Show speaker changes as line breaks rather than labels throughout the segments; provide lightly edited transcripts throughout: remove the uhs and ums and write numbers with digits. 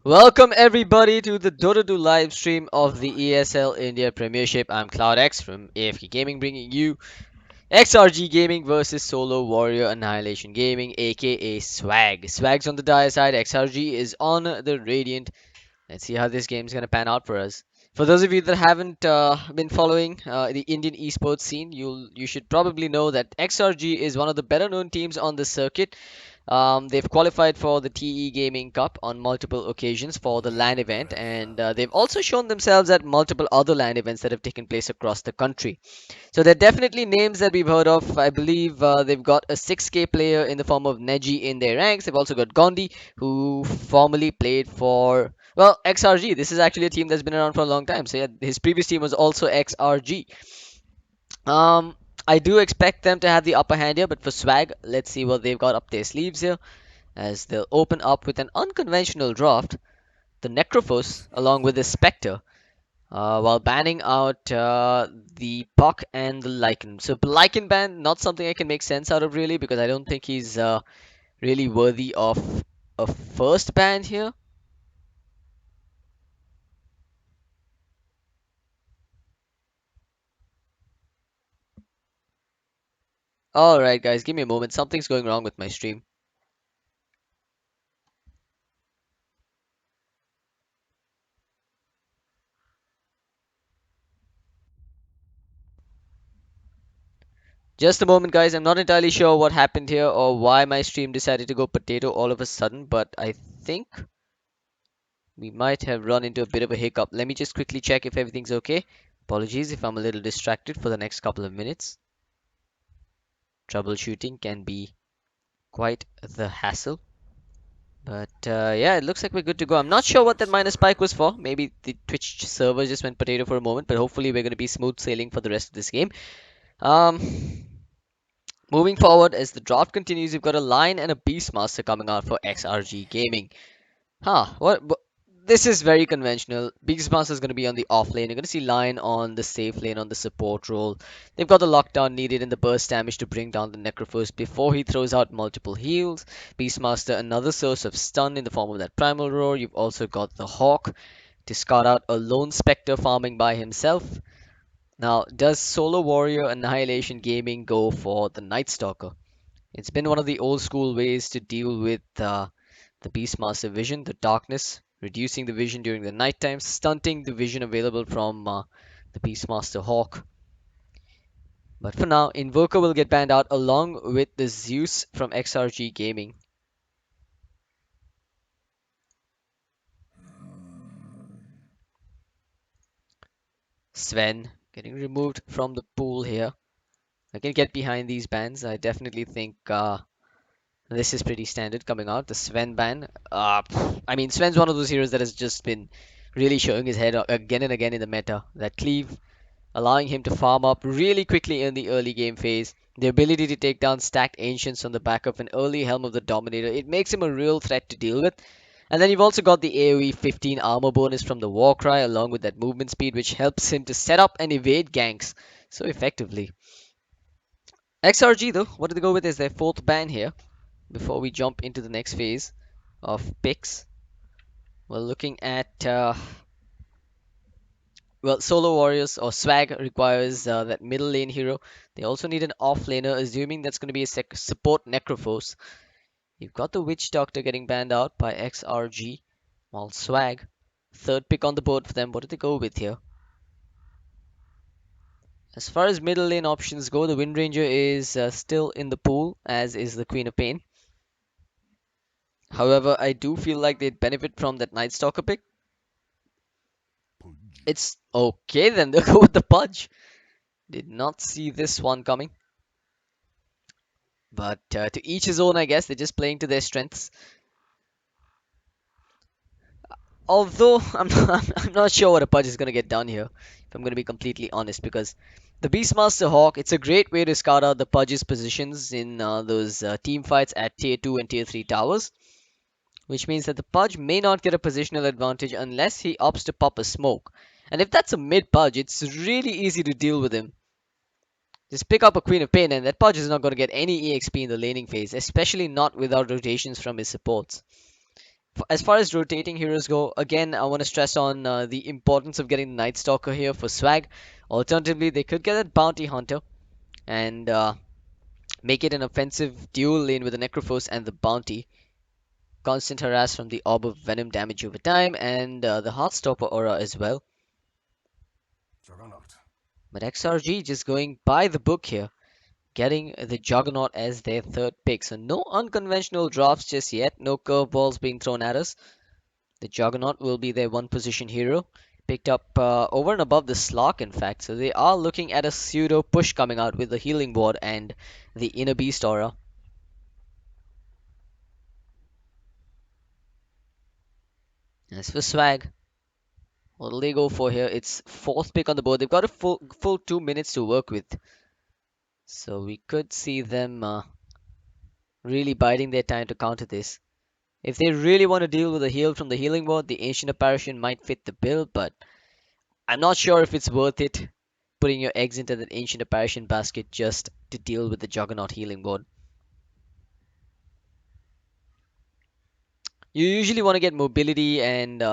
Welcome everybody to the Dota 2 live stream of the ESL India Premiership. I'm CloudX from AFK Gaming bringing you XRG Gaming versus Solo Warrior Annihilation Gaming aka Swag. Swag's on the dire side, XRG is on the Radiant. Let's see how this game's gonna pan out for us. For those of you that haven't been following the Indian esports scene, you should probably know that XRG is one of the better known teams on the circuit. They've qualified for the TE Gaming Cup on multiple occasions for the LAN event, and they've also shown themselves at multiple other LAN events that have taken place across the country. So they're definitely names that we've heard of. I believe they've got a 6K player in the form of Neji in their ranks. They've also got Gondi, who formerly played for, well, XRG. This is actually a team that's been around for a long time. So yeah, his previous team was also XRG. Um, I do expect them to have the upper hand here, but for Swag, let's see what they've got up their sleeves here, as they'll open up with an unconventional draft, the Necrophos along with the Spectre, while banning out the Puck and the Lycan. So Lycan ban, not something I can make sense out of really, because I don't think he's really worthy of a first ban here. Alright guys, give me a moment, something's going wrong with my stream. Just a moment guys, I'm not entirely sure what happened here or why my stream decided to go potato all of a sudden, but I think we might have run into a bit of a hiccup. Let me just quickly check if everything's okay. Apologies if I'm a little distracted for the next couple of minutes. Troubleshooting can be quite the hassle. But yeah, it looks like we're good to go. I'm not sure what that minus spike was for. Maybe the Twitch server just went potato for a moment, but hopefully we're going to be smooth sailing for the rest of this game. Um, Moving forward, as the draft continues, we've got a Lion and a Beastmaster coming out for XRG Gaming. Huh, what? This is very conventional. Beastmaster is going to be on the off lane. You're going to see Lion on the safe lane on the support role. They've got the lockdown needed and the burst damage to bring down the Necrophos before he throws out multiple heals. Beastmaster, another source of stun in the form of that Primal Roar. You've also got the Hawk to scout out a lone Spectre farming by himself. Now, does Solo Warrior Annihilation Gaming go for the Night Stalker? It's been one of the old school ways to deal with the Beastmaster vision, the darkness, reducing the vision during the nighttime, stunting the vision available from the Beastmaster Hawk. But for now, Invoker will get banned out along with the Zeus from XRG Gaming. Sven getting removed from the pool here. I can get behind these bans. I definitely think this is pretty standard coming out. The Sven ban. I mean, Sven's one of those heroes that has just been really showing his head again and again in the meta. That cleave, allowing him to farm up really quickly in the early game phase. The ability to take down stacked ancients on the back of an early Helm of the Dominator. It makes him a real threat to deal with. And then you've also got the AoE 15 armor bonus from the Warcry along with that movement speed, which helps him to set up and evade ganks so effectively. XRG though, what do they go with as their fourth ban here before we jump into the next phase of picks? We're looking at well, Solo Warriors or Swag requires that middle lane hero. They also need an off laner, assuming that's going to be a support Necrophos. You've got the Witch Doctor getting banned out by XRG, while Swag, third pick on the board for them. What did they go with here? As far as middle lane options go, the Wind Ranger is still in the pool, as is the Queen of Pain. However, I do feel like they'd benefit from that Night Stalker pick. It's okay then, they'll go with the Pudge. Did not see this one coming. But to each his own, I guess. They're just playing to their strengths. Although I'm not sure what a Pudge is going to get done here, if I'm going to be completely honest, because the Beastmaster Hawk, it's a great way to scout out the Pudge's positions in those team fights at tier 2 and tier 3 towers, which means that the Pudge may not get a positional advantage unless he opts to pop a smoke. And if that's a mid Pudge, it's really easy to deal with him. Just pick up a Queen of Pain and that Pudge is not going to get any EXP in the laning phase, especially not without rotations from his supports. As far as rotating heroes go, again, I want to stress on the importance of getting the Night Stalker here for swag. Alternatively, they could get a Bounty Hunter and make it an offensive dual lane with the Necrophos and the Bounty. Constant harass from the Orb of Venom damage over time, and the Heartstopper aura as well.
Juggernaut.
But XRG just going by the book here, getting the Juggernaut as their third pick. So no unconventional drafts just yet, no curveballs being thrown at us. The Juggernaut will be their one position hero, picked up over and above the Slark, in fact. So they are looking at a pseudo push coming out with the Healing Ward and the Inner Beast aura. As for swag, what'll they go for here? It's fourth pick on the board. They've got a full 2 minutes to work with, so we could see them really biding their time to counter this. If they really want to deal with a heal from the Healing Ward, the Ancient Apparition might fit the bill, but I'm not sure if it's worth it putting your eggs into that Ancient Apparition basket just to deal with the Juggernaut Healing Ward. You usually want to get mobility and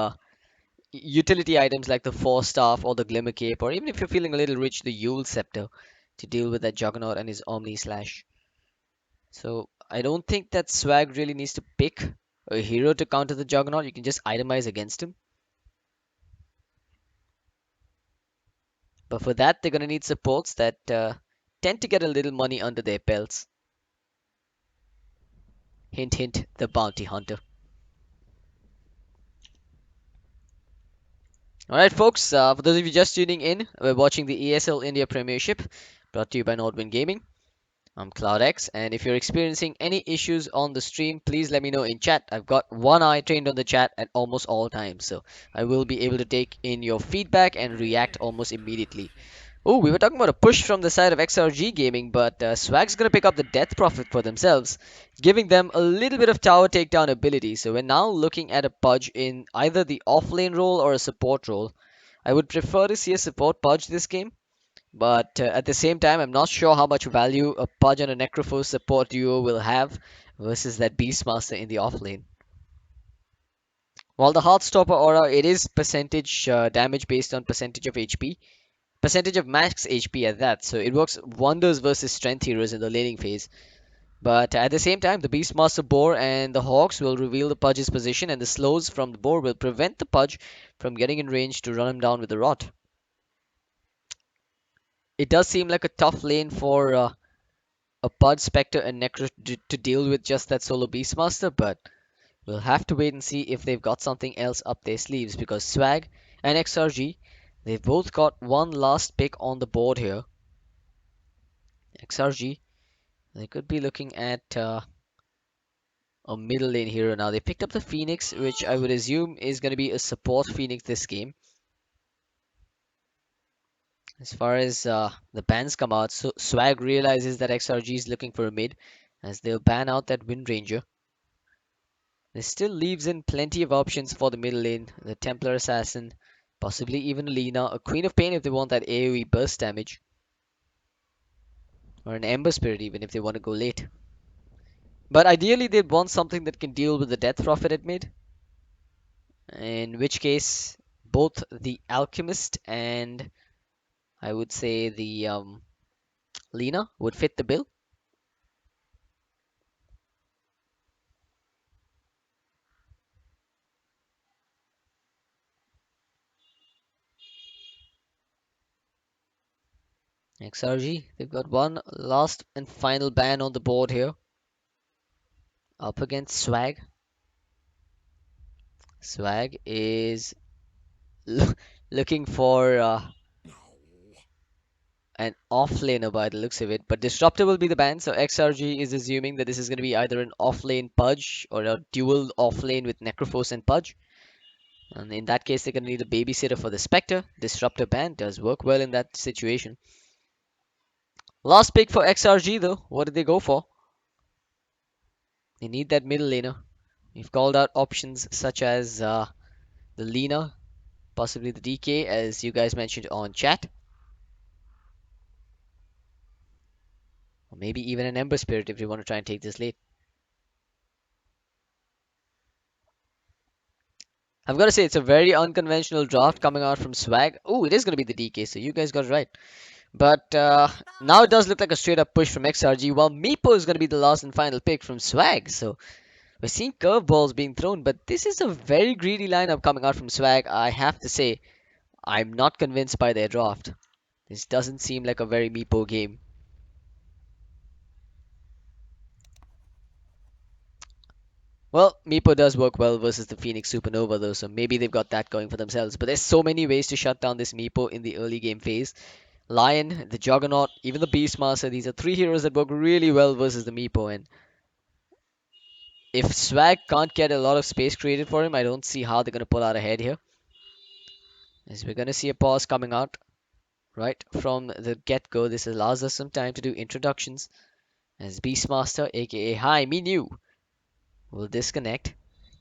utility items like the Force Staff or the Glimmer Cape, or even if you're feeling a little rich, the Yule Scepter to deal with that Juggernaut and his Omni Slash. So I don't think that Swag really needs to pick a hero to counter the Juggernaut. You can just itemize against him. But for that, they're going to need supports that tend to get a little money under their belts. Hint, hint, the Bounty Hunter. Alright, folks, for those of you just tuning in, we're watching the ESL India Premiership brought to you by Nordwind Gaming. I'm CloudX, and if you're experiencing any issues on the stream, please let me know in chat. I've got one eye trained on the chat at almost all times, so I will be able to take in your feedback and react almost immediately. Oh, we were talking about a push from the side of XRG Gaming, but Swag's going to pick up the Death Prophet for themselves, giving them a little bit of tower takedown ability. So we're now looking at a Pudge in either the offlane role or a support role. I would prefer to see a support Pudge this game, but at the same time, I'm not sure how much value a Pudge and a Necrophos support duo will have versus that Beastmaster in the offlane. While the Heartstopper aura, it is percentage damage based on percentage of HP. Percentage of max HP at that, so it works wonders versus strength heroes in the laning phase. But at the same time, the Beastmaster Boar and the Hawks will reveal the Pudge's position, and the slows from the Boar will prevent the Pudge from getting in range to run him down with the Rot. It does seem like a tough lane for a Pudge, Spectre, and Necro to deal with just that solo Beastmaster, but we'll have to wait and see if they've got something else up their sleeves, because Swag and XRG, they've both got one last pick on the board here. XRG, they could be looking at a middle lane hero now. They picked up the Phoenix, which I would assume is going to be a support Phoenix this game. As far as the bans come out, so Swag realizes that XRG is looking for a mid, as they'll ban out that Wind Ranger. This still leaves in plenty of options for the middle lane. The Templar Assassin, possibly even a Lina, a Queen of Pain if they want that AoE burst damage, or an Ember Spirit even if they want to go late. But ideally they'd want something that can deal with the Death Prophet at mid, in which case both the Alchemist and I would say the Lina would fit the bill. XRG, they've got one last and final ban on the board here. Up against Swag. Swag is looking for an offlaner by the looks of it, but Disruptor will be the ban, so XRG is assuming that this is going to be either an offlane Pudge or a dual offlane with Necrophos and Pudge. And in that case, they're going to need a babysitter for the Spectre. Disruptor ban does work well in that situation. Last pick for XRG though, what did they go for? They need that middle laner. We've called out options such as the Lina, possibly the DK, as you guys mentioned on chat. Or maybe even an Ember Spirit if you want to try and take this late. I've got to say, it's a very unconventional draft coming out from Swag. Oh, it is going to be the DK, so you guys got it right. But now it does look like a straight up push from XRG, while Meepo is going to be the last and final pick from Swag. So we're seeing curveballs being thrown, but this is a very greedy lineup coming out from Swag. I have to say, I'm not convinced by their draft. This doesn't seem like a very Meepo game. Well, Meepo does work well versus the Phoenix Supernova though, so maybe they've got that going for themselves. But there's so many ways to shut down this Meepo in the early game phase. Lion, the Juggernaut, even the Beastmaster, these are three heroes that work really well versus the Meepo. And if Swag can't get a lot of space created for him, I don't see how they're going to pull out ahead here. As we're going to see a pause coming out right from the get-go. This allows us some time to do introductions. As Beastmaster, aka Hi, me new, will disconnect.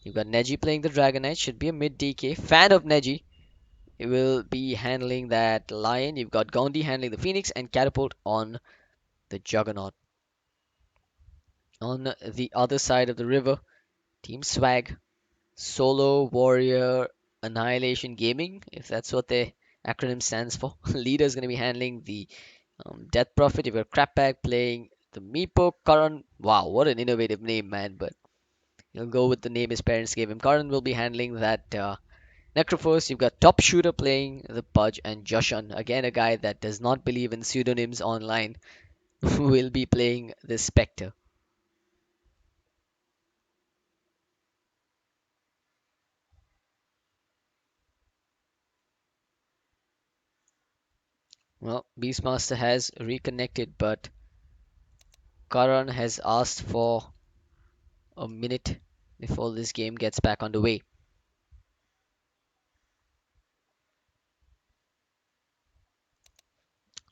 You've got Neji playing the Dragon Knight, should be a mid DK. Fan of Neji. It will be handling that Lion. You've got Gondi handling the Phoenix and Catapult on the Juggernaut. On the other side of the river, Team Swag, Solo Warrior Annihilation Gaming, if that's what the acronym stands for. Leader is going to be handling the Death Prophet. You've got Crapbag playing the Meepo. Karan, wow, what an innovative name, man, but he'll go with the name his parents gave him. Karan will be handling that Necrophos. You've got Top Shooter playing the Pudge, and Joshan, again a guy that does not believe in pseudonyms online, will be playing the Spectre. Well, Beastmaster has reconnected, but Karan has asked for a minute before this game gets back underway.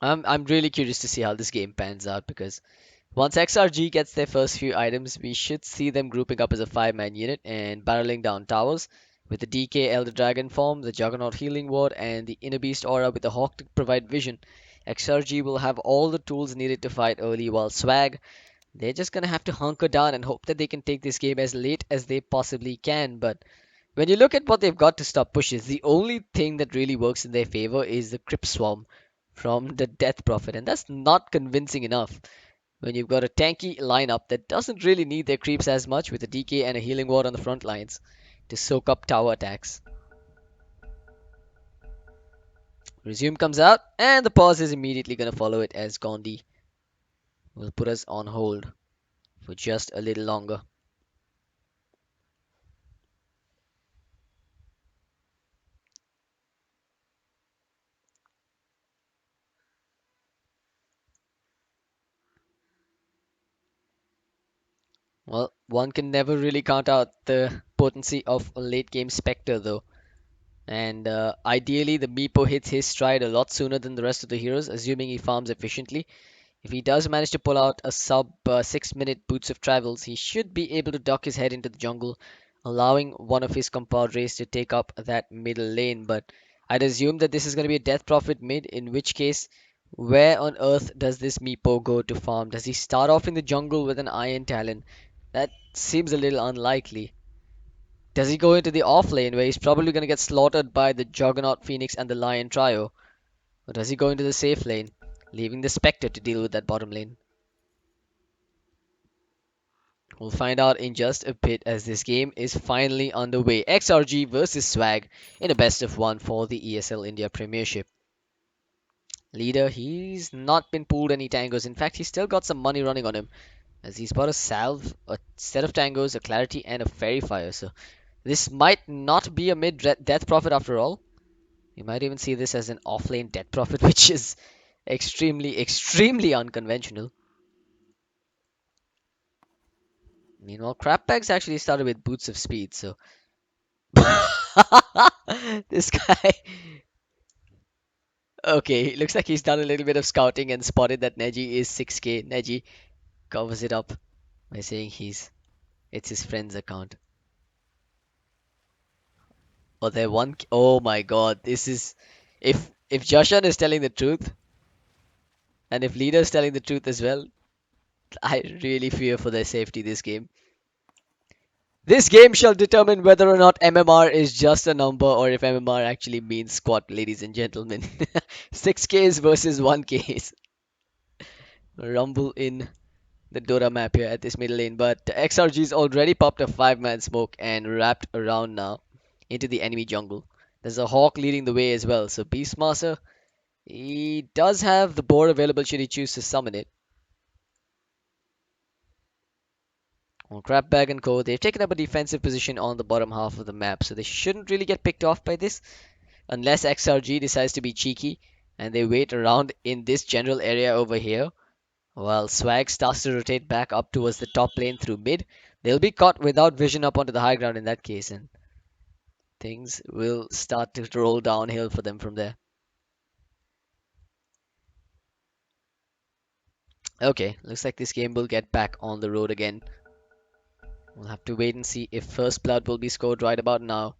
I'm really curious to see how this game pans out because once XRG gets their first few items, we should see them grouping up as a five-man unit and barreling down towers with the DK Elder Dragon form, the Juggernaut Healing Ward, and the Inner Beast Aura with the Hawk to provide vision. XRG will have all the tools needed to fight early, while Swag, they're just gonna have to hunker down and hope that they can take this game as late as they possibly can. But when you look at what they've got to stop pushes, the only thing that really works in their favor is the Crypt Swarm from the Death Prophet, and that's not convincing enough when you've got a tanky lineup that doesn't really need their creeps as much with a DK and a healing ward on the front lines to soak up tower attacks. Resume comes out, and the pause is immediately going to follow it as Gondi will put us on hold for just a little longer. Well, one can never really count out the potency of a late game Spectre though. And ideally, the Meepo hits his stride a lot sooner than the rest of the heroes, assuming he farms efficiently. If he does manage to pull out a sub 6 minute Boots of Travels, he should be able to duck his head into the jungle, allowing one of his compadres to take up that middle lane. But I'd assume that this is going to be a Death Prophet mid, in which case, where on earth does this Meepo go to farm? Does he start off in the jungle with an Iron Talon? That seems a little unlikely. Does he go into the off lane where he's probably going to get slaughtered by the Juggernaut, Phoenix, and the Lion trio? Or does he go into the safe lane, leaving the Spectre to deal with that bottom lane? We'll find out in just a bit as this game is finally underway. XRG versus Swag in a best of one for the ESL India Premiership. Leader, he's not been pulled any tangos. In fact, he's still got some money running on him as he's bought a salve, a set of tangos, a clarity, and a fairy fire. So this might not be a mid death prophet after all. You might even see this as an offlane death prophet, which is extremely unconventional. Meanwhile, Crapbags actually started with Boots of Speed, so this guy. Okay, looks like he's done a little bit of scouting and spotted that Neji is 6k. Neji covers it up by saying it's his friend's account. Oh, they're one. Oh my God, this is if Joshan is telling the truth, and if Leader is telling the truth as well, I really fear for their safety this game. This game shall determine whether or not MMR is just a number or if MMR actually means squat, ladies and gentlemen. 6Ks versus 1Ks. Rumble in the Dota map here at this middle lane, but XRG's already popped a 5-man smoke and wrapped around now into the enemy jungle. There's a Hawk leading the way as well, so Beastmaster, he does have the board available should he choose to summon it. On Crabbag and Co, they've taken up a defensive position on the bottom half of the map, so they shouldn't really get picked off by this, unless XRG decides to be cheeky and they wait around in this general area over here. While Swag starts to rotate back up towards the top lane through mid, they'll be caught without vision up onto the high ground in that case, and things will start to roll downhill for them from there. Okay, looks like this game will get back on the road again. We'll have to wait and see if first blood will be scored right about now.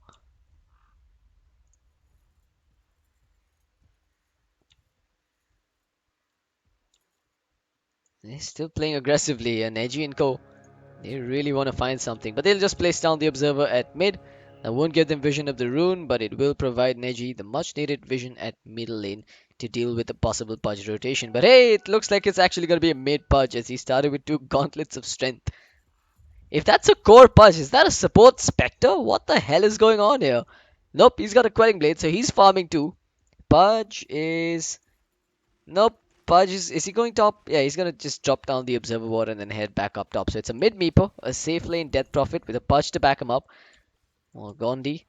They're still playing aggressively, and Neji and Co, they really want to find something, but they'll just place down the observer at mid. That won't give them vision of the rune, but it will provide Neji the much needed vision at middle lane to deal with the possible pudge rotation. But hey, it looks like it's actually going to be a mid pudge as he started with 2 gauntlets of strength. If that's a core pudge, is that a support spectre? What the hell is going on here? Nope, he's got a quelling blade, so he's farming too. Pudge is... Nope. Pudge is he going top? Yeah, he's gonna just drop down the observer ward and then head back up top. So it's a mid meepo, a safe lane death prophet with a Pudge to back him up. Well, Gondi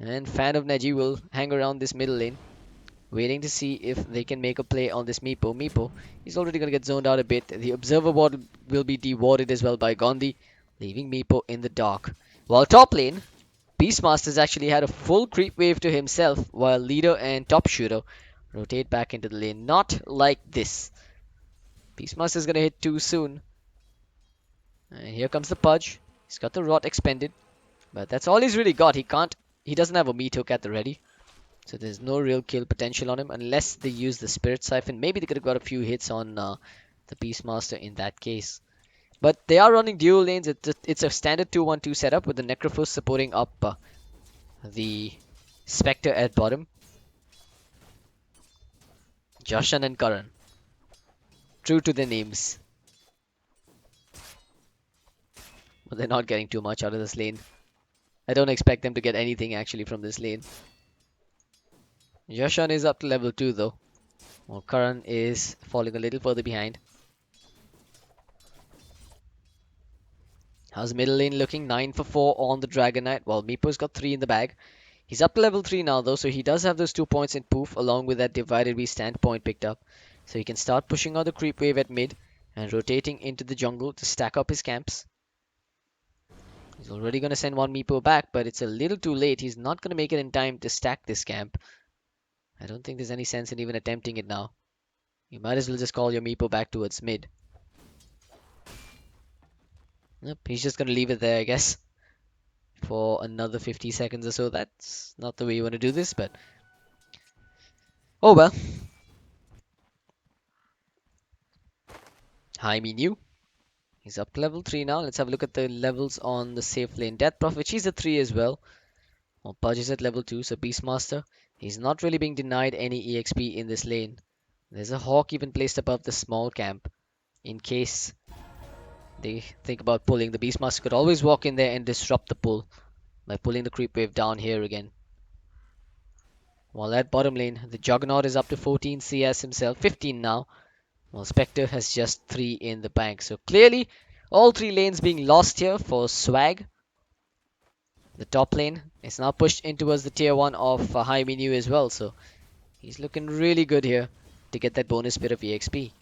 and fan of Neji will hang around this middle lane, waiting to see if they can make a play on this meepo. Meepo, he's already gonna get zoned out a bit. The observer ward will be dewarded as well by Gondi, leaving meepo in the dark. While top lane, Beastmaster's actually had a full creep wave to himself, while leader and top shooter rotate back into the lane. Not like this. Beastmaster's gonna hit too soon. And here comes the Pudge. He's got the Rot expended. But that's all he's really got. He doesn't have a meat hook at the ready. So there's no real kill potential on him unless they use the Spirit Siphon. Maybe they could have got a few hits on the Beastmaster in that case. But they are running dual lanes. It's a standard 2-1-2 setup with the Necrophos supporting up the Spectre at bottom. Joshan and Karan. True to their names. But they're not getting too much out of this lane. I don't expect them to get anything actually from this lane. Joshan is up to level 2 though. While Karan is falling a little further behind. How's middle lane looking? 9 for 4 on the Dragon Knight, while Meepo's got 3 in the bag. He's up to level 3 now though, so he does have those 2 points in poof along with that divided we stand point picked up. So he can start pushing out the creep wave at mid and rotating into the jungle to stack up his camps. He's already going to send one Meepo back, but it's a little too late. He's not going to make it in time to stack this camp. I don't think there's any sense in even attempting it now. You might as well just call your Meepo back towards mid. Nope, he's just going to leave it there, I guess, for another 50 seconds or so. That's not the way you want to do this, but oh well. Jaime new. He's up to level 3 now. Let's have a look at the levels on the safe lane. Death Prophet, she's a 3 as well. Well, Pudge is at level 2, so Beastmaster, he's not really being denied any EXP in this lane. There's a Hawk even placed above the small camp in case they think about pulling. The Beastmaster could always walk in there and disrupt the pull by pulling the creep wave down here again. While at bottom lane, the Juggernaut is up to 14 CS himself, 15 now. While Spectre has just 3 in the bank. So clearly, all 3 lanes being lost here for Swag. The top lane is now pushed in towards the tier 1 of Jaime New as well. So he's looking really good here to get that bonus bit of EXP.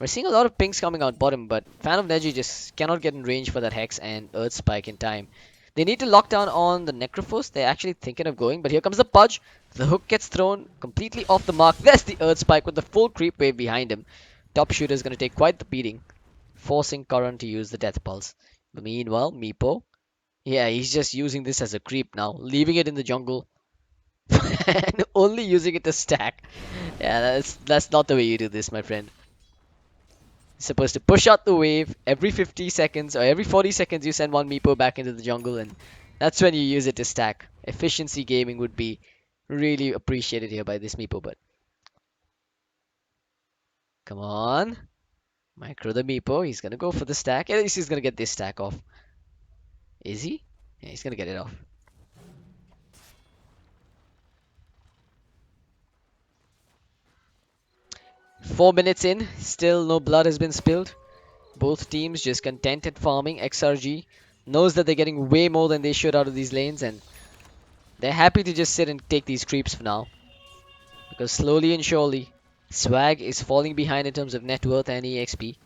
We're seeing a lot of pings coming out bottom, but Fan of Neji just cannot get in range for that Hex and Earth Spike in time. They need to lock down on the Necrophos. They're actually thinking of going, but here comes the Pudge. The hook gets thrown completely off the mark. There's the Earth Spike with the full creep wave behind him. Top shooter is going to take quite the beating, forcing Karan to use the Death Pulse. But meanwhile, Meepo, yeah, he's just using this as a creep now, leaving it in the jungle and only using it to stack. Yeah, that's not the way you do this, my friend. supposed to push out the wave every 50 seconds or every 40 seconds you send one Meepo back into the jungle, and that's when you use it to stack. Efficiency gaming would be really appreciated here by this Meepo, but come on. Micro the Meepo. He's gonna go for the stack. At least he's gonna get this stack off. Is he? Yeah, he's gonna get it off. "4 minutes in, still no blood has been spilled. Both teams just content at farming. XRG knows that they're getting way more than they should out of these lanes, and they're happy to just sit and take these creeps for now. Because slowly and surely, Swag is falling behind in terms of net worth and EXP.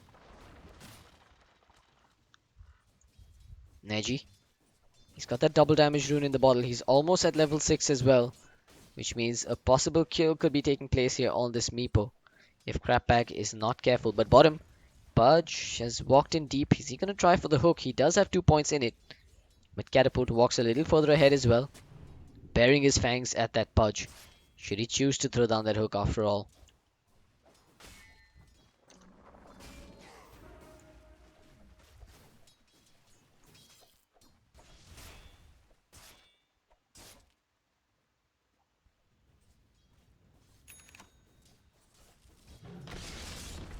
Neji, he's got that double damage rune in the bottle. He's almost at level 6 as well, which means a possible kill could be taking place here on this Meepo if Crapbag is not careful. But bottom, Pudge has walked in deep. Is he going to try for the hook? He does have 2 points in it. But Catapult walks a little further ahead as well, bearing his fangs at that Pudge. Should he choose to throw down that hook after all?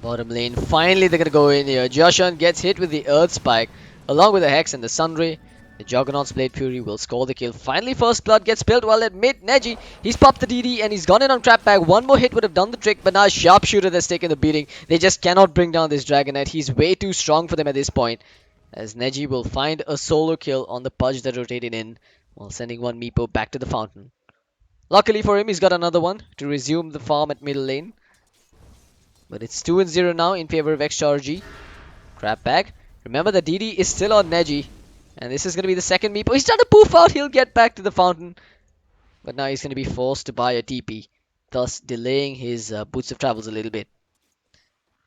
Bottom lane, finally they're gonna go in here. Joshan gets hit with the Earth Spike, along with the Hex and the Sunray. The Juggernaut's Blade Fury will score the kill. Finally, first blood gets spilled while at mid. Neji, he's popped the DD and he's gone in on Trap Bag. One more hit would have done the trick, but now Sharpshooter that's taken the beating. They just cannot bring down this Dragon Knight. He's way too strong for them at this point, as Neji will find a solo kill on the Pudge that rotated in, while sending one Meepo back to the fountain. Luckily for him, he's got another one to resume the farm at middle lane. But it's 2-0 now in favor of XRG. Crap bag. Remember, the DD is still on Neji. And this is going to be the second Meepo. He's trying to poof out. He'll get back to the fountain. But now he's going to be forced to buy a TP, thus delaying his boots of travels a little bit.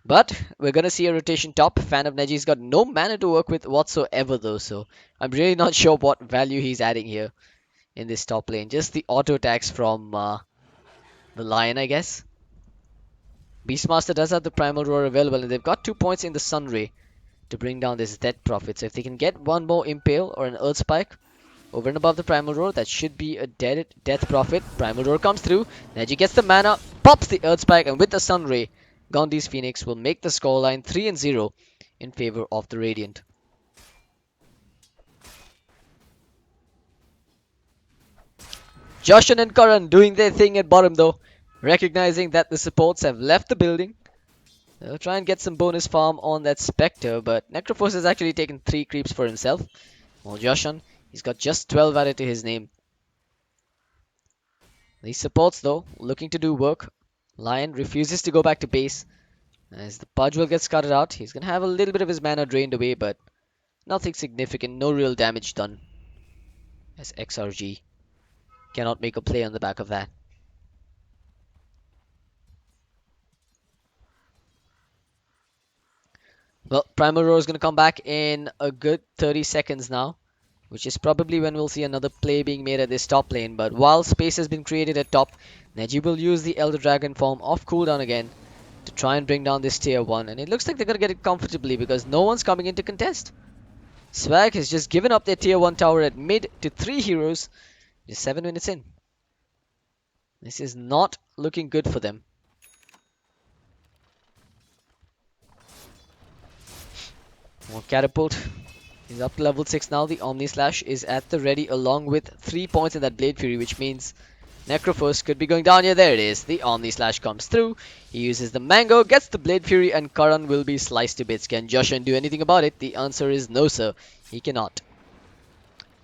But we're going to see a rotation top. Fan of Neji's got no mana to work with whatsoever though. So I'm really not sure what value he's adding here in this top lane. Just the auto attacks from the Lion, I guess. Beastmaster does have the Primal Roar available, and they've got 2 points in the Sunray to bring down this Death Prophet. So if they can get one more Impale or an Earth Spike over and above the Primal Roar, that should be a Death Prophet. Primal Roar comes through. Neji gets the mana, pops the Earth Spike, and with the Sunray, Gandhi's Phoenix will make the scoreline 3-0 in favor of the Radiant. Joshan and Karan doing their thing at bottom though, recognizing that the supports have left the building. They'll try and get some bonus farm on that Spectre, but Necrophos has actually taken 3 creeps for himself. While Joshan, he's got just 12 added to his name. These supports though, looking to do work. Lion refuses to go back to base, as the Pudge will get scattered out. He's going to have a little bit of his mana drained away, but nothing significant, no real damage done, as XRG cannot make a play on the back of that. Well, Primal Roar is going to come back in a good 30 seconds now, which is probably when we'll see another play being made at this top lane. But while space has been created at top, Neji will use the Elder Dragon form off cooldown again to try and bring down this tier 1. And it looks like they're going to get it comfortably because no one's coming in to contest. Swag has just given up their tier 1 tower at mid to 3 heroes just 7 minutes in. This is not looking good for them. More Catapult. He's up to level 6 now. The Omni Slash is at the ready along with 3 points in that Blade Fury, which means Necrophos could be going down here. There it is. The Omni Slash comes through. He uses the Mango, gets the Blade Fury, and Karan will be sliced to bits. Can Joshan do anything about it? The answer is no, sir. He cannot.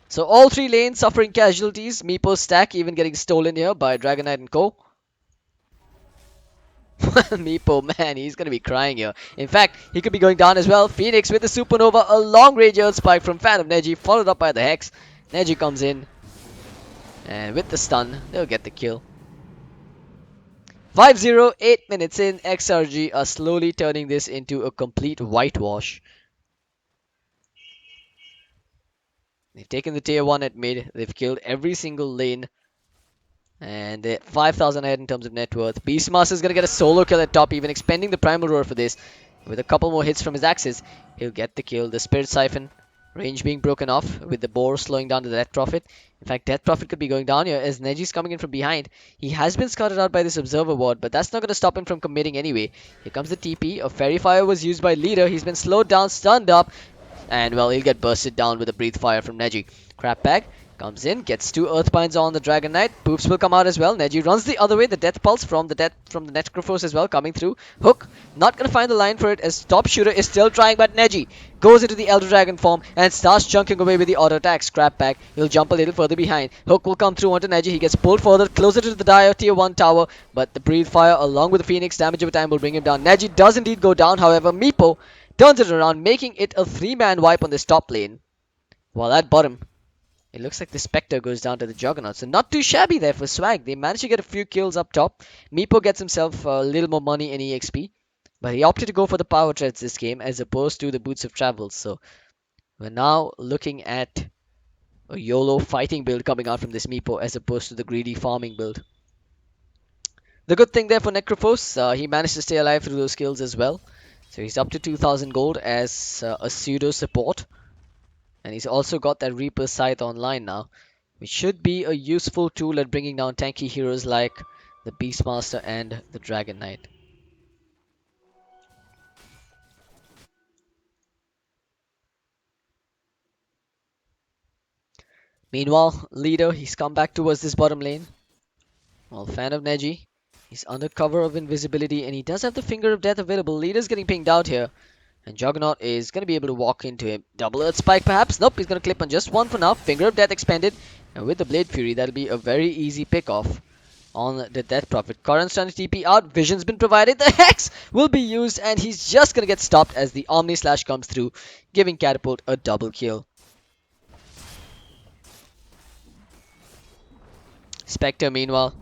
So all 3 lanes suffering casualties. Meepo's stack even getting stolen here by Dragon Knight and Co. Meepo, man, he's going to be crying here. In fact, he could be going down as well. Phoenix with the Supernova, a long-range Earth Spike from Fan of Neji, followed up by the Hex. Neji comes in, and with the stun, they'll get the kill. 5-0, 8 minutes in. XRG are slowly turning this into a complete whitewash. They've taken the tier 1 at mid. They've killed every single lane. And they're 5,000 ahead in terms of net worth. Beastmaster is going to get a solo kill at top, even expending the Primal Roar for this. With a couple more hits from his axes, he'll get the kill. The Spirit Siphon range being broken off with the Boar slowing down the Death Prophet. In fact, Death Prophet could be going down here as Neji's coming in from behind. He has been scouted out by this Observer Ward, but that's not going to stop him from committing anyway. Here comes the TP. A Fairy Fire was used by Leader. He's been slowed down, stunned up, and well, he'll get bursted down with a Breathe Fire from Neji. Crap Bag comes in, gets 2 Earthbinds on the Dragon Knight. Poops will come out as well. Neji runs the other way. The Death Pulse from the Necrophos as well coming through. Hook not gonna find the line for it as Top Shooter is still trying, but Neji goes into the Elder Dragon form and starts chunking away with the auto attack. Scrap Back, he'll jump a little further behind. Hook will come through onto Neji. He gets pulled further, closer to the dire tier 1 tower, but the Breathe Fire along with the Phoenix damage over time will bring him down. Neji does indeed go down, however, Meepo turns it around, making it a 3-man wipe on this top lane. While at bottom, it looks like the Spectre goes down to the Juggernaut. So not too shabby there for Swag. They managed to get a few kills up top. Meepo gets himself a little more money in EXP. But he opted to go for the Power Treads this game as opposed to the Boots of Travel. So we're now looking at a YOLO fighting build coming out from this Meepo as opposed to the greedy farming build. The good thing there for Necrophos, he managed to stay alive through those kills as well. So he's up to 2000 gold as a pseudo support. And he's also got that Reaper Scythe online now, which should be a useful tool at bringing down tanky heroes like the Beastmaster and the Dragon Knight. Meanwhile, Leader, he's come back towards this bottom lane. Well, fan of Neji, he's under cover of invisibility and he does have the Finger of Death available. Leader's getting pinged out here. And Juggernaut is going to be able to walk into him. Double Earth Spike perhaps? Nope, he's going to clip on just one for now. Finger of Death expended. And with the Blade Fury, that'll be a very easy pick off on the Death Prophet. Current's trying to TP out. Vision's been provided. The Hex will be used and he's just going to get stopped as the Omni Slash comes through, giving Catapult a double kill. Spectre, meanwhile,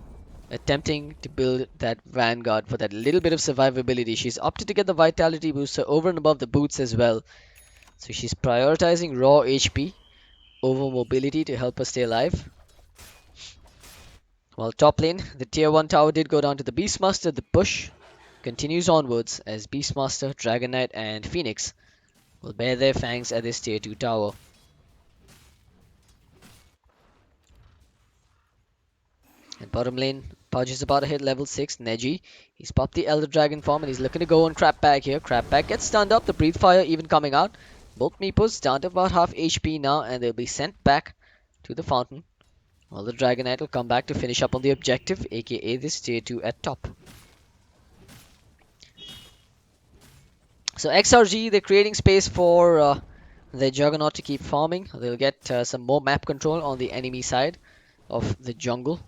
attempting to build that Vanguard for that little bit of survivability. She's opted to get the Vitality booster over and above the boots as well. So she's prioritizing raw HP over mobility to help her stay alive. While top lane, the tier 1 tower did go down to the Beastmaster. The push continues onwards as Beastmaster, Dragon Knight and Phoenix will bear their fangs at this tier 2 tower. And bottom lane, Pudge is about to hit level 6. Neji, he's popped the Elder Dragon form and he's looking to go on Crap Bag here. Crap Bag gets stunned up, the Breathe Fire even coming out. Both Meepos down to about half HP now and they'll be sent back to the fountain. While the Dragon Knight will come back to finish up on the objective, aka this tier 2 at top. So XRG, they're creating space for their Juggernaut to keep farming. They'll get some more map control on the enemy side of the jungle.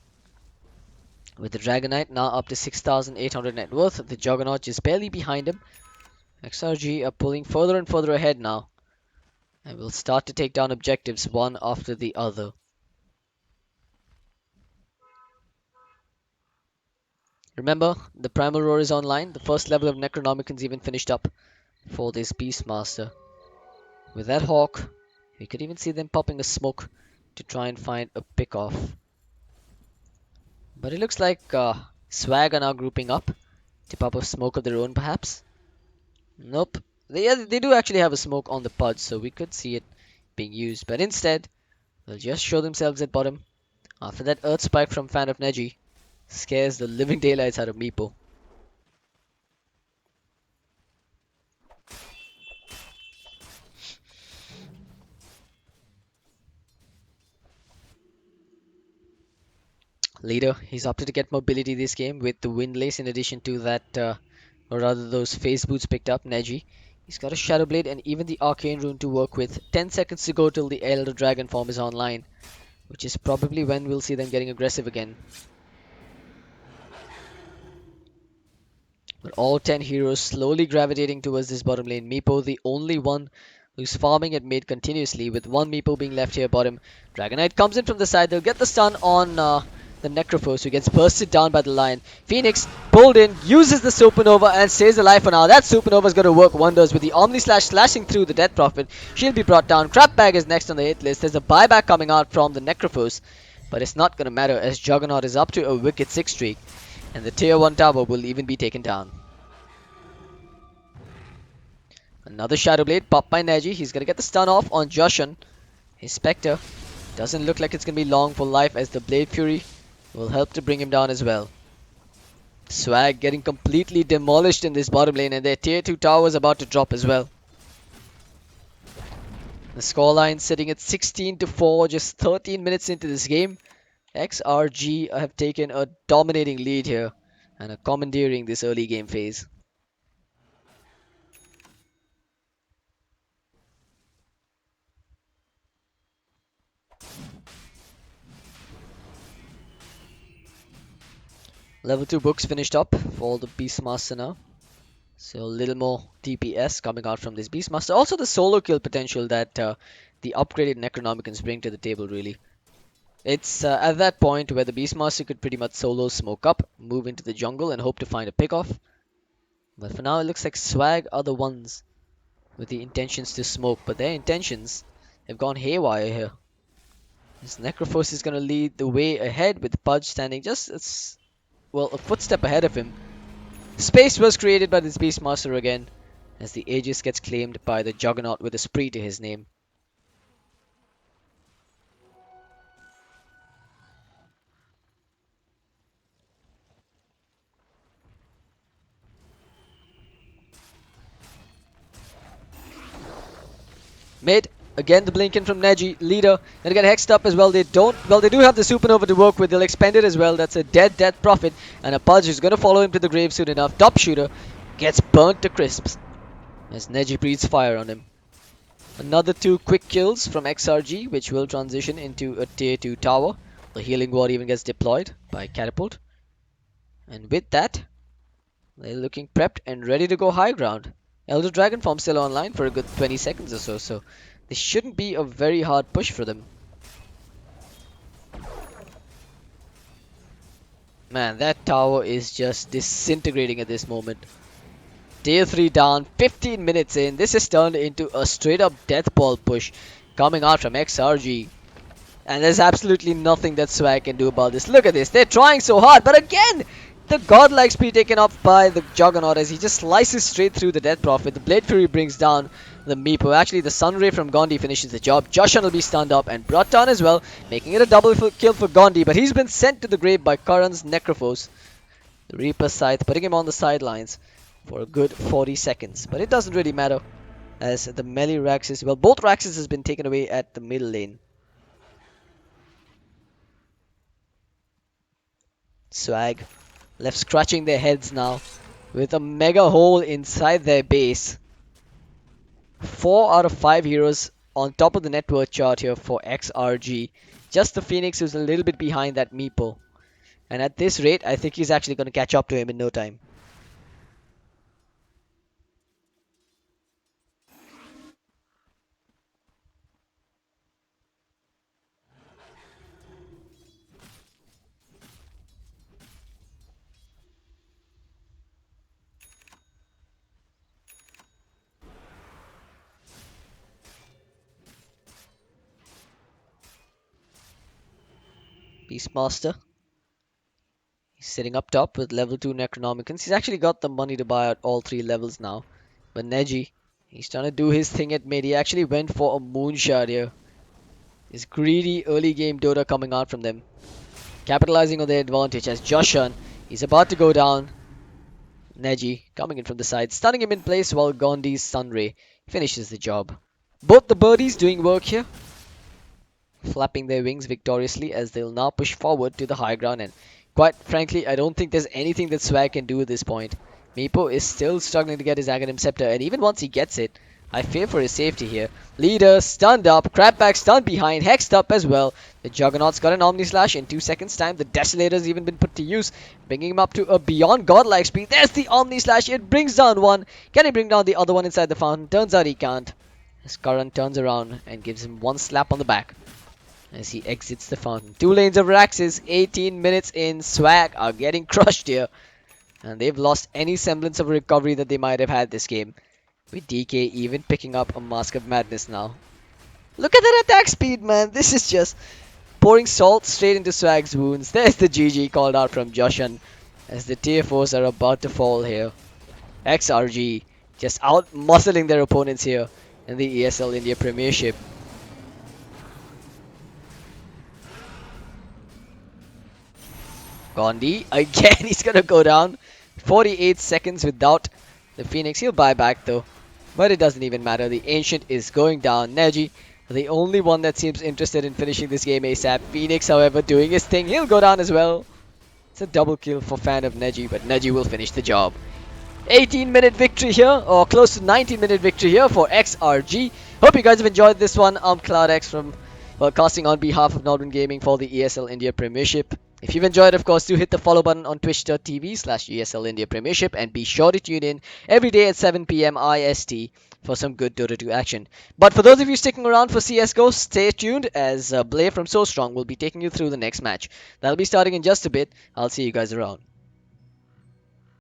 With the Dragon Knight now up to 6,800 net worth, the Juggernaut is barely behind him. XRG are pulling further and further ahead now. And will start to take down objectives one after the other. Remember, the Primal Roar is online. The first level of Necronomicon's even finished up for this Beastmaster. With that Hawk, we could even see them popping a smoke to try and find a pick-off. But it looks like Swag are now grouping up to pop a smoke of their own, perhaps. Nope. They do actually have a smoke on the Pudge, so we could see it being used. But instead, they'll just show themselves at bottom. After that Earth Spike from Fan of Neji scares the living daylights out of Meepo. Leader, he's opted to get mobility this game with the Windlace in addition to that, or rather those Phase Boots picked up. Neji, he's got a Shadow Blade and even the Arcane Rune to work with. 10 seconds to go till the Elder Dragon form is online, which is probably when we'll see them getting aggressive again. But all 10 heroes slowly gravitating towards this bottom lane. Meepo, the only one who's farming at mid continuously, with one Meepo being left here bottom. Dragon Knight comes in from the side. They'll get the stun on the Necrophos, who gets bursted down by the Lion. Phoenix pulled in, uses the Supernova and stays alive for now. That Supernova is going to work wonders with the Omni Slash slashing through the Death Prophet. She'll be brought down. Crap Bag is next on the hit list. There's a buyback coming out from the Necrophos, but it's not going to matter as Juggernaut is up to a wicked 6 streak, and the tier 1 tower will even be taken down. Another Shadow Blade popped by Neji. He's gonna get the stun off on Joshan. His Spectre doesn't look like it's gonna be long for life, as the Blade Fury will help to bring him down as well. Swag getting completely demolished in this bottom lane, and their tier 2 tower is about to drop as well. The scoreline sitting at 16-4, just 13 minutes into this game. XRG have taken a dominating lead here and are commandeering this early game phase. Level 2 books finished up for the Beastmaster now. So a little more DPS coming out from this Beastmaster. Also the solo kill potential that the upgraded Necronomicons bring to the table, really. It's at that point where the Beastmaster could pretty much solo smoke up, move into the jungle and hope to find a pickoff. But for now it looks like Swag are the ones with the intentions to smoke, but their intentions have gone haywire here. This Necrophos is going to lead the way ahead with Pudge standing just a footstep ahead of him. Space was created by this Beastmaster again, as the Aegis gets claimed by the Juggernaut with a spree to his name. Mid, again the blink in from Neji, leader, gonna get hexed up as well. They do have the supernova to work with, they'll expend it as well. That's a death prophet, and a Pudge is gonna follow him to the grave soon enough. Top shooter gets burnt to crisps as Neji breathes fire on him. Another 2 quick kills from XRG, which will transition into a tier 2 tower. The healing ward even gets deployed by Catapult. And with that, they're looking prepped and ready to go high ground. Elder Dragon form still online for a good 20 seconds or so this shouldn't be a very hard push for them. Man, that tower is just disintegrating at this moment. Tier 3 down, 15 minutes in. This is turned into a straight up death ball push coming out from XRG. And there's absolutely nothing that Swag can do about this. Look at this, they're trying so hard, but again, the godlike speed taken off by the Juggernaut as he just slices straight through the Death Prophet. The Blade Fury brings down the Meepo. Actually, the Sunray from Gondi finishes the job. Joshan will be stunned up and brought down as well, making it a double kill for Gondi, but he's been sent to the grave by Karan's Necrophos. The Reaper Scythe putting him on the sidelines for a good 40 seconds. But it doesn't really matter, as the melee Raxes, well, both Raxes has been taken away at the middle lane. Swag left scratching their heads now with a mega hole inside their base. 4 out of 5 heroes on top of the net worth chart here for XRG. Just the Phoenix who's a little bit behind that Meepo. And at this rate, I think he's actually going to catch up to him in no time. Beastmaster. He's sitting up top with level 2 Necronomicons. He's actually got the money to buy out all 3 levels now. But Neji, he's trying to do his thing at mid. He actually went for a moonshot here. This greedy early game Dota coming out from them. Capitalizing on their advantage as Joshan, he's about to go down. Neji coming in from the side, stunning him in place while Gondi's Sunray finishes the job. Both the birdies doing work here, flapping their wings victoriously as they'll now push forward to the high ground, and quite frankly I don't think there's anything that Swag can do at this point. Meepo is still struggling to get his Aghanim Scepter, and even once he gets it, I fear for his safety here. Leader stunned up, Crabback stunned behind, hexed up as well. The Juggernaut's got an Omni Slash in 2 seconds time. The Desolator's even been put to use, bringing him up to a beyond godlike speed. There's the Omni Slash, it brings down one. Can he bring down the other one inside the fountain? Turns out he can't. As Karan turns around and gives him one slap on the back as he exits the fountain. 2 lanes of Raxes, 18 minutes in. Swag are getting crushed here, and they've lost any semblance of recovery that they might have had this game, with DK even picking up a Mask of Madness now. Look at that attack speed, man. This is just pouring salt straight into Swag's wounds. There's the GG called out from Joshan as the tier 4s are about to fall here. XRG Just out muscling their opponents here in the ESL India Premiership. Gandhi again, he's gonna go down. 48 seconds without the Phoenix. He'll buy back though, but it doesn't even matter. The Ancient is going down. Neji, the only one that seems interested in finishing this game ASAP. Phoenix, however, doing his thing. He'll go down as well. It's a double kill for fan of Neji, but Neji will finish the job. 18-minute victory here, or close to 19-minute victory here for XRG. Hope you guys have enjoyed this one. I'm CloudX from, well, casting on behalf of Northern Gaming for the ESL India Premiership. If you've enjoyed, of course, do hit the follow button on twitch.tv/ESL India Premiership and be sure to tune in every day at 7 p.m. IST for some good Dota 2 action. But for those of you sticking around for CSGO, stay tuned as Blair from So Strong will be taking you through the next match. That'll be starting in just a bit. I'll see you guys around.